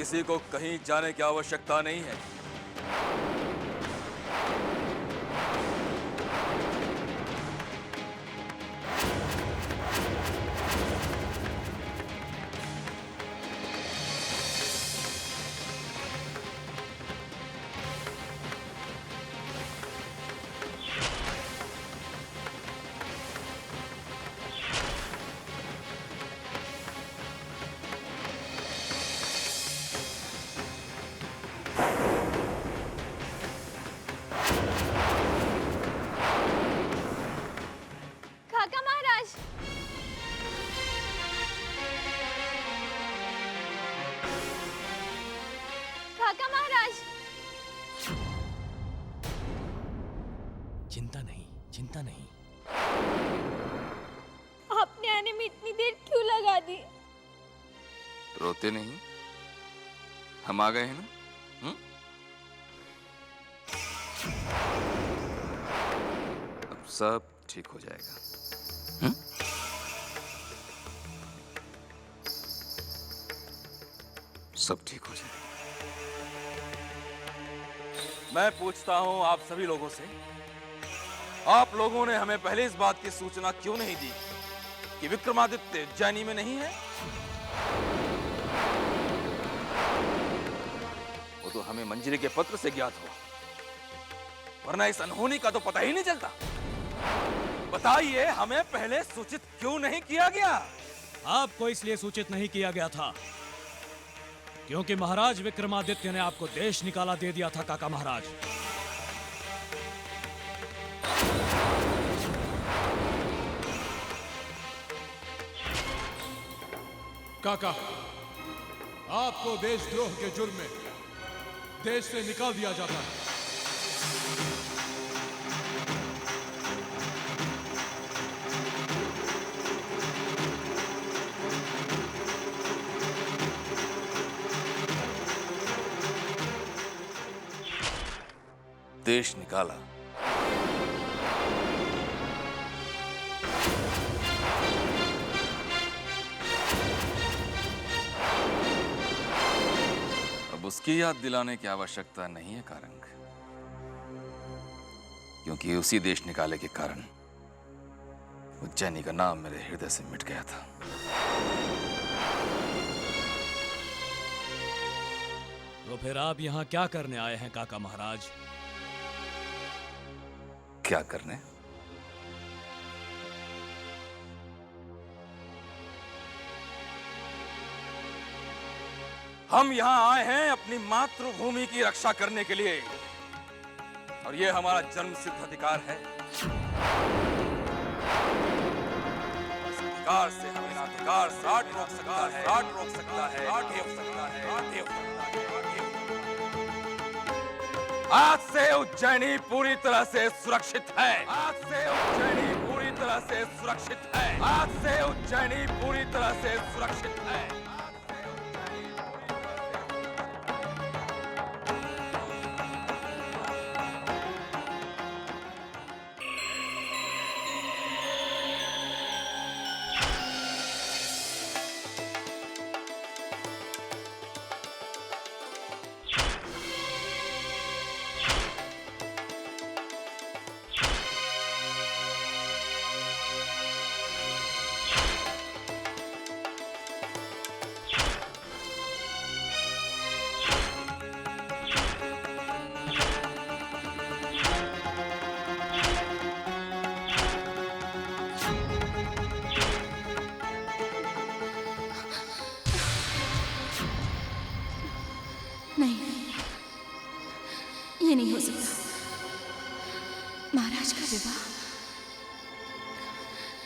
किसी को कहीं जाने की आवश्यकता नहीं है। काका महाराज, काका महाराज। चिंता नहीं, चिंता नहीं। आपने आने में इतनी देर क्यों लगा दी? रोते नहीं, हम आ गए हैं ना। अब सब ठीक हो जाएगा। सब ठीक हो जाएगा। मैं पूछता हूं आप सभी लोगों से, आप लोगों ने हमें पहले इस बात की सूचना क्यों नहीं दी कि विक्रमादित्य उज्जैनी में नहीं है? वो तो हमें मंजरी के पत्र से ज्ञात हुआ, वरना इस अनहोनी का तो पता ही नहीं चलता। बताइए, हमें पहले सूचित क्यों नहीं किया गया? आपको इसलिए सूचित नहीं किया गया था क्योंकि महाराज विक्रमादित्य ने आपको देश निकाला दे दिया था। काका महाराज, काका, आपको देशद्रोह के जुर्म में देश से निकाल दिया जाता है। देश निकाला? अब उसकी याद दिलाने की आवश्यकता नहीं है कारंग, क्योंकि उसी देश निकाले के कारण उज्जैनी का नाम मेरे हृदय से मिट गया था। तो फिर आप यहाँ क्या करने आए हैं काका महाराज? क्या करने? हम यहाँ आए हैं अपनी मातृभूमि की रक्षा करने के लिए, और ये हमारा जन्मसिद्ध अधिकार है। इस अधिकार से हमें अधिकार राट रोक सकता है, राट रोक सकता है, राट रोक सकता है, राट रोक सकता है। आज से उज्जैनी पूरी तरह से सुरक्षित है। आज से उज्जैनी पूरी तरह से सुरक्षित है। आज से उज्जैनी पूरी तरह से सुरक्षित है। ये नहीं हो सकता। महाराज का विवाह,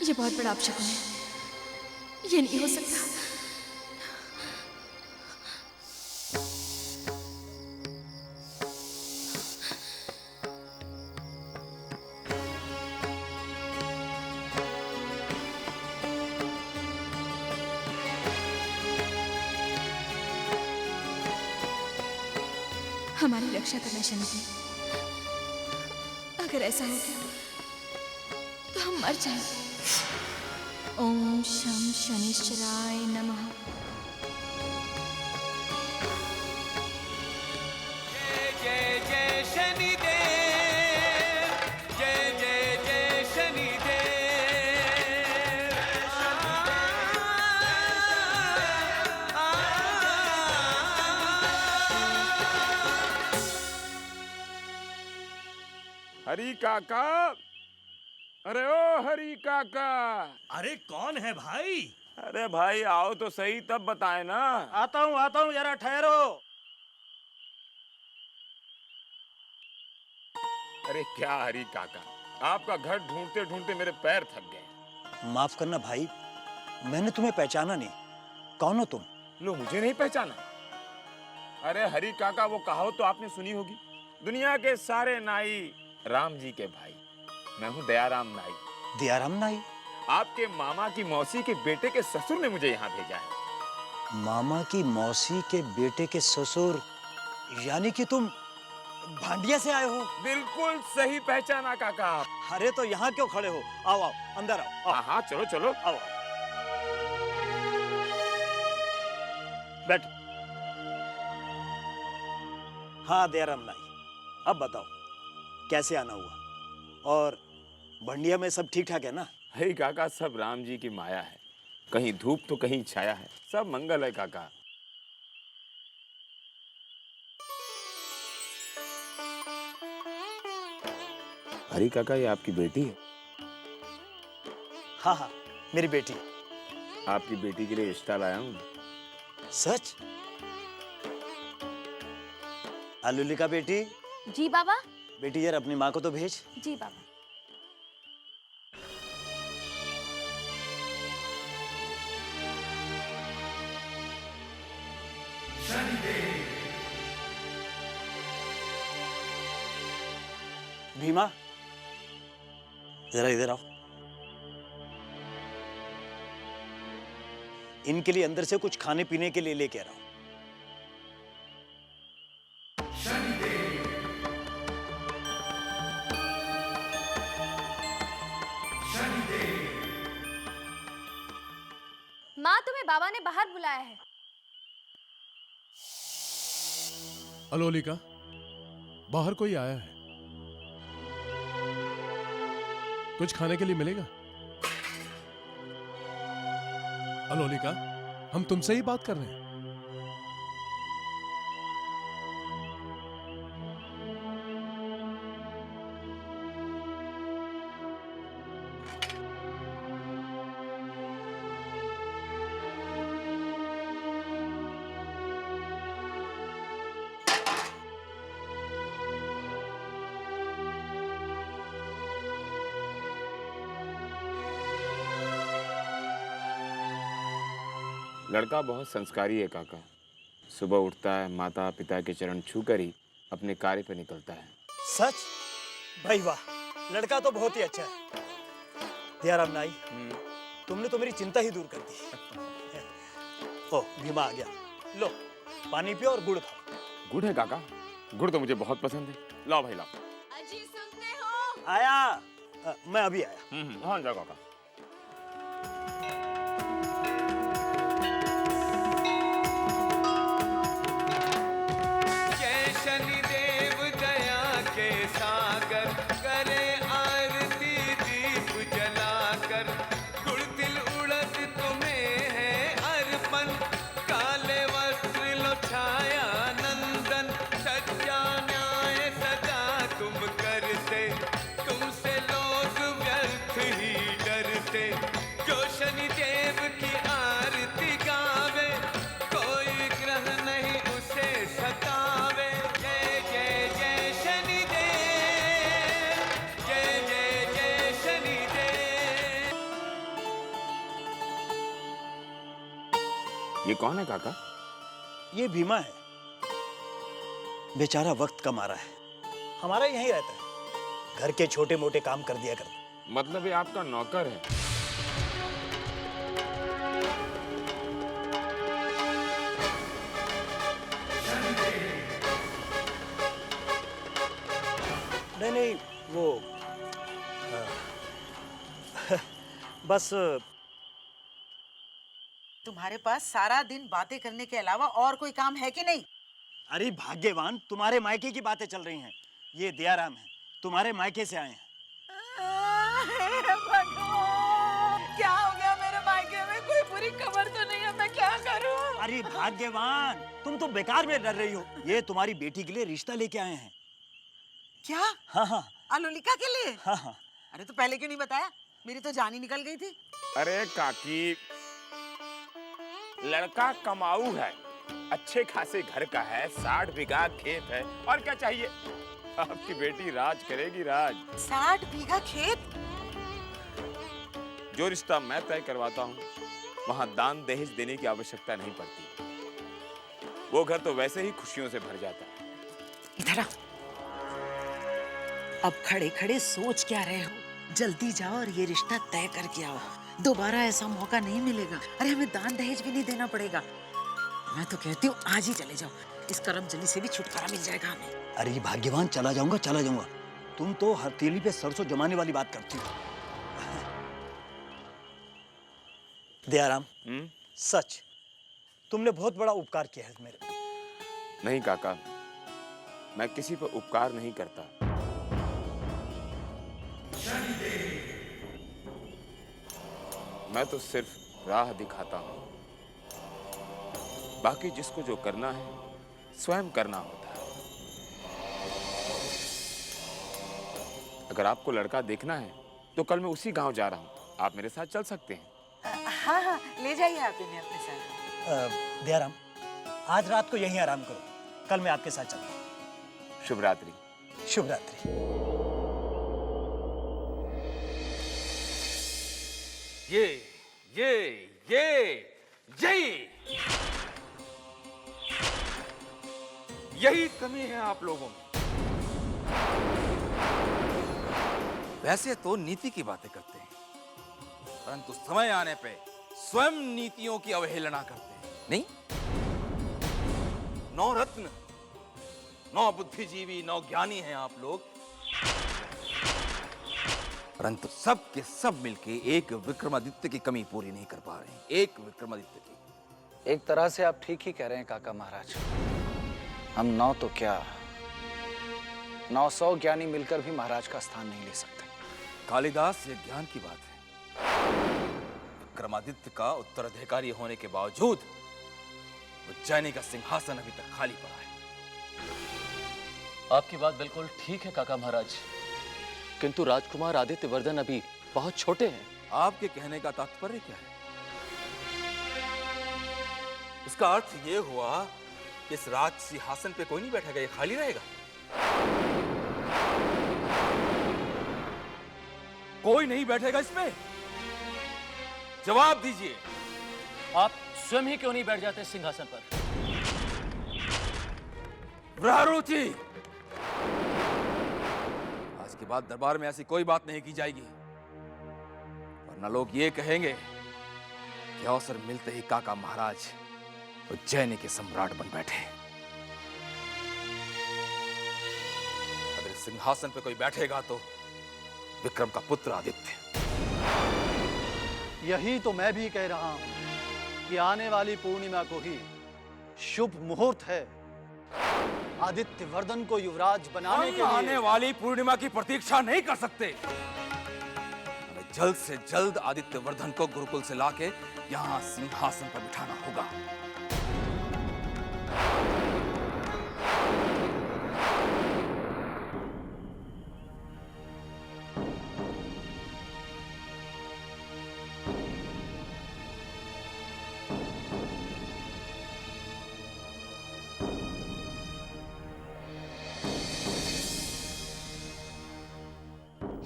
ये बहुत बड़ा अपशकुन है। ये नहीं हो सकता। हमारी रक्षा करना शनि जी। अगर ऐसा हो गया तो हम मर जाएंगे। ओम शं शनिश्चराय नमः। हरी काका, अरे ओ हरी काका। अरे कौन है भाई? अरे भाई आओ तो सही, तब बताए ना। आता हूँ, जरा ठहरो। अरे क्या हरी काका, आपका घर ढूंढते ढूंढते मेरे पैर थक गए। माफ करना भाई, मैंने तुम्हें पहचाना नहीं। कौन हो तुम? लो, मुझे नहीं पहचाना? अरे हरी काका, वो कहावत तो आपने सुनी होगी, दुनिया के सारे नाई राम जी के भाई। मैं हूँ दयाराम नाई। दयाराम नाई? आपके मामा की मौसी के बेटे के ससुर ने मुझे यहाँ भेजा है। मामा की मौसी के बेटे के ससुर, यानी कि तुम भांडिया से आए हो? बिल्कुल सही पहचाना काका आप। अरे तो यहाँ क्यों खड़े हो? आओ आओ, अंदर आओ। हाँ हाँ, चलो चलो। आओ बैठो। हाँ दयाराम नाई, अब बताओ कैसे आना हुआ, और भंडिया में सब ठीक ठाक है ना? हरी काका, सब राम जी की माया है, कहीं धूप तो कहीं छाया है, सब मंगल है काका। हरी काका, ये आपकी बेटी है? हाँ हाँ, मेरी बेटी। आपकी बेटी के लिए रिश्ता लाया हूँ। सच? आलूलिका बेटी, जी बाबा। बेटी यार अपनी माँ को तो भेज। जी बाबा। भीमा, जरा इधर आओ। इनके लिए अंदर से कुछ खाने पीने के लिए लेके आ रहा हूं। माँ, तुम्हें बाबा ने बाहर बुलाया है। अलोलिका, बाहर कोई आया है, कुछ खाने के लिए मिलेगा? अलोलिका, हम तुमसे ही बात कर रहे हैं। लड़का बहुत संस्कारी है काका। सुबह उठता है, माता पिता के चरण छूकर ही अपने कार्य पर निकलता है। सच? भाई वाह, लड़का तो बहुत ही अच्छा है। दयाराम नाई, तुमने तो मेरी चिंता ही दूर कर दी। ओ भीमा आ गया, लो पानी पियो और गुड़ खाओ। गुड़ है काका? गुड़ तो मुझे बहुत पसंद है, लाओ भाई लाओ। अजी सुनते हो? आया। मैं अभी आया। हाँ जाओ काका। शनिदेव दया के सागर, करे आरती दीप जलाकर, गुड़ तिल उड़द तुम्हें है अर्पण, काले वस्त्र लो छाया नंदन, सच्चा न्याय सदा तुम करते, तुमसे लोग व्यर्थ ही डरते, जो शनिदेव की आरती गावे, कोई ग्रह नहीं उसे सतावे। ये कौन है काका? ये भीमा है, बेचारा वक्त का मारा है, हमारा यहीं रहता है, घर के छोटे मोटे काम कर दिया करता। मतलब ये आपका नौकर है? नहीं नहीं, वो बस तुम्हारे पास सारा दिन बातें करने के अलावा और कोई काम है कि नहीं? अरे भाग्यवान, तुम्हारे मायके की बातें चल रही हैं। ये दयाराम है, तुम्हारे मायके से आए हैं। भगवान, क्या हो गया मेरे मायके में? कोई बुरी खबर तो नहीं है? मैं क्या करूं? अरे भाग्यवान, तुम तो बेकार में डर रही हो। ये तुम्हारी बेटी के लिए रिश्ता लेके आए हैं। क्या? हाँ हाँ, अलोलिका के लिए? हाँ हाँ। अरे तो पहले क्यों नहीं बताया? मेरी तो जान ही निकल गई थी। अरे काकी, लड़का कमाऊ है, अच्छे खासे घर का है, 60 बीघा खेत है, और क्या चाहिए? आपकी बेटी राज करेगी, राज। 60 बीघा खेत? जो रिश्ता मैं तय करवाता हूँ वहां दान दहेज देने की आवश्यकता नहीं पड़ती। वो घर तो वैसे ही खुशियों से भर जाता है। इधर आओ। अब खड़े खड़े सोच क्या रहे हो? जल्दी जाओ और ये रिश्ता तय करके आओ। दोबारा ऐसा मौका नहीं मिलेगा। अरे हमें दान दहेज भी नहीं देना पड़ेगा। मैं तो कहती हूँ आज ही चले जाओ, इस करमजली से भी छुटकारा मिल जाएगा हमें। अरे भाग्यवान, चला जाऊंगा चला जाऊंगा। तुम तो हथेली पे सरसों जमाने वाली बात करती हो। दयाराम, सच तुमने बहुत बड़ा उपकार किया है मेरे। नहीं काका, मैं किसी पर उपकार नहीं करता। मैं तो सिर्फ राह दिखाता हूं। बाकी जिसको जो करना है स्वयं करना होता है। अगर आपको लड़का देखना है तो कल मैं उसी गांव जा रहा हूं, आप मेरे साथ चल सकते हैं। हाँ हाँ, ले जाइए आप इन्हें अपने साथ। दयाराम, आज रात को यहीं आराम करो, कल मैं आपके साथ चलूंगा। शुभ रात्रि। शुभ रात्रि। यही कमी है आप लोगों में। वैसे तो नीति की बातें करते हैं, परंतु समय आने पे स्वयं नीतियों की अवहेलना करते हैं। नहीं, 9 रत्न, 9 बुद्धिजीवी, 9 ज्ञानी हैं आप लोग, परंतु सब के सब मिलके एक विक्रमादित्य की कमी पूरी नहीं कर पा रहे। एक विक्रमादित्य की। एक तरह से आप ठीक ही कह रहे हैं काका महाराज। हम 9 तो क्या 900 ज्ञानी मिलकर भी महाराज का स्थान नहीं ले सकते। कालिदास, ये ज्ञान की बात है। विक्रमादित्य का उत्तराधिकारी होने के बावजूद उज्जैनी का सिंहासन अभी तक खाली पड़ा है। आपकी बात बिल्कुल ठीक है काका महाराज, किंतु राजकुमार आदित्य वर्धन अभी बहुत छोटे हैं। आपके कहने का तात्पर्य क्या है? इसका अर्थ यह हुआ कि इस राज सिंहासन पे कोई नहीं बैठेगा, ये खाली रहेगा। कोई नहीं बैठेगा इसमें? जवाब दीजिए। आप स्वयं ही क्यों नहीं बैठ जाते सिंहासन पर? ब्रहरुचि, आज के बाद दरबार में ऐसी कोई बात नहीं की जाएगी, वरना लोग ये कहेंगे कि अवसर मिलते ही काका महाराज उज्जैनी के सम्राट बन बैठे। अगर इस सिंहासन पे कोई बैठेगा तो विक्रम का पुत्र आदित्य। यही तो मैं भी कह रहा हूं कि आने वाली पूर्णिमा को ही शुभ मुहूर्त है आदित्य वर्धन को युवराज बनाने के लिए। आने वाली पूर्णिमा की प्रतीक्षा नहीं कर सकते। हमें जल्द से जल्द आदित्य वर्धन को गुरुकुल से लाके यहां सिंहासन पर बिठाना होगा।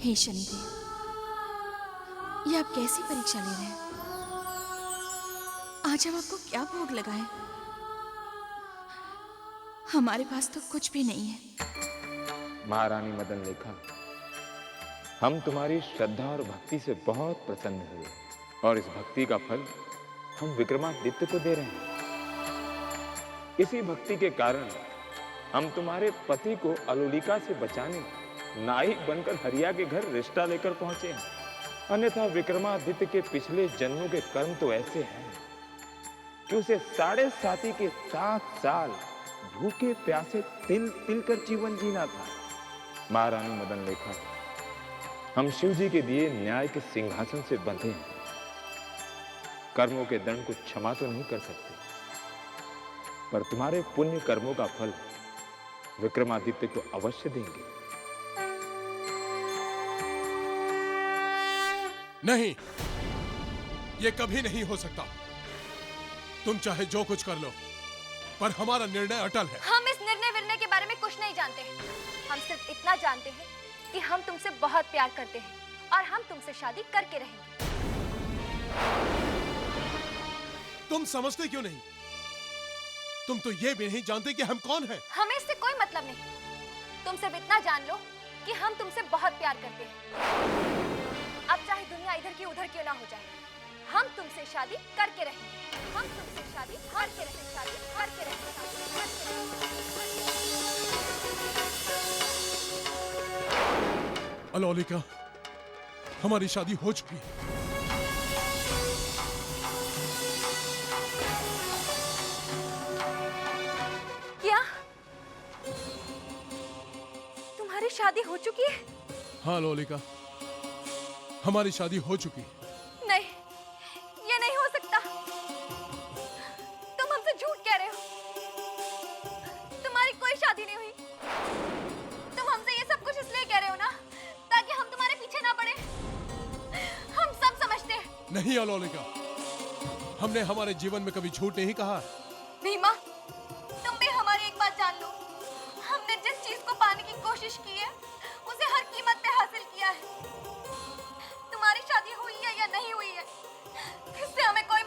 हे शनिदेव, ये आप कैसी परीक्षा ले रहे हैं? आज हम आपको क्या भोग लगाएं? हमारे पास तो कुछ भी नहीं है। महारानी मदन लेखा, हम तुम्हारी श्रद्धा और भक्ति से बहुत प्रसन्न हुए और इस भक्ति का फल हम विक्रमादित्य को दे रहे हैं। इसी भक्ति के कारण हम तुम्हारे पति को अलोलिका से बचाने नायक बनकर हरिया के घर रिश्ता लेकर पहुंचे हैं। अन्यथा विक्रमादित्य के पिछले जन्मों के कर्म तो ऐसे हैं कि उसे 7.5 के 7 साल भूखे प्यासे तिल तिल कर जीवन जीना था। महारानी मदन लेखा, हम शिव जी के दिए न्याय के सिंहासन से बंधे हैं। कर्मों के दंड को क्षमा तो नहीं कर सकते, पर तुम्हारे पुण्य कर्मों का फल विक्रमादित्य को अवश्य देंगे। नहीं, ये कभी नहीं हो सकता। तुम चाहे जो कुछ कर लो, पर हमारा निर्णय अटल है। हम इस निर्णय के बारे में कुछ नहीं जानते हैं। हम सिर्फ इतना जानते हैं कि हम तुमसे बहुत प्यार करते हैं और हम तुमसे शादी करके रहेंगे। तुम समझते क्यों नहीं? तुम तो ये भी नहीं जानते कि हम कौन हैं। हमें इससे कोई मतलब नहीं। तुम सिर्फ इतना जान लो कि हम तुमसे बहुत प्यार करते हैं। अब चाहे दुनिया इधर की उधर क्यों ना हो जाए, हम तुमसे शादी करके रहेंगे। हम तुमसे शादी करके रहेंगे। शादी करके रहेंगे। अलोलिका, हमारी शादी हो चुकी है। क्या तुम्हारी शादी हो चुकी है? हाँ लोलिका, हमारी शादी हो चुकी है। नहीं, ये नहीं हो सकता। तुम हमसे झूठ कह रहे हो। तुम्हारी कोई शादी नहीं हुई। तुम हमसे ये सब कुछ इसलिए कह रहे हो ना, ताकि हम तुम्हारे पीछे ना पड़े। हम सब समझते हैं। नहीं अलोलिका, हमने हमारे जीवन में कभी झूठ नहीं कहा। भीमा, तुम भी हमारी एक बात जान लो। हमने जिस चीज को पाने की कोशिश की है, उसे हर कीमत पे हासिल किया है। तुम्हारी शादी हुई है या नहीं हुई है, इससे हमें कोई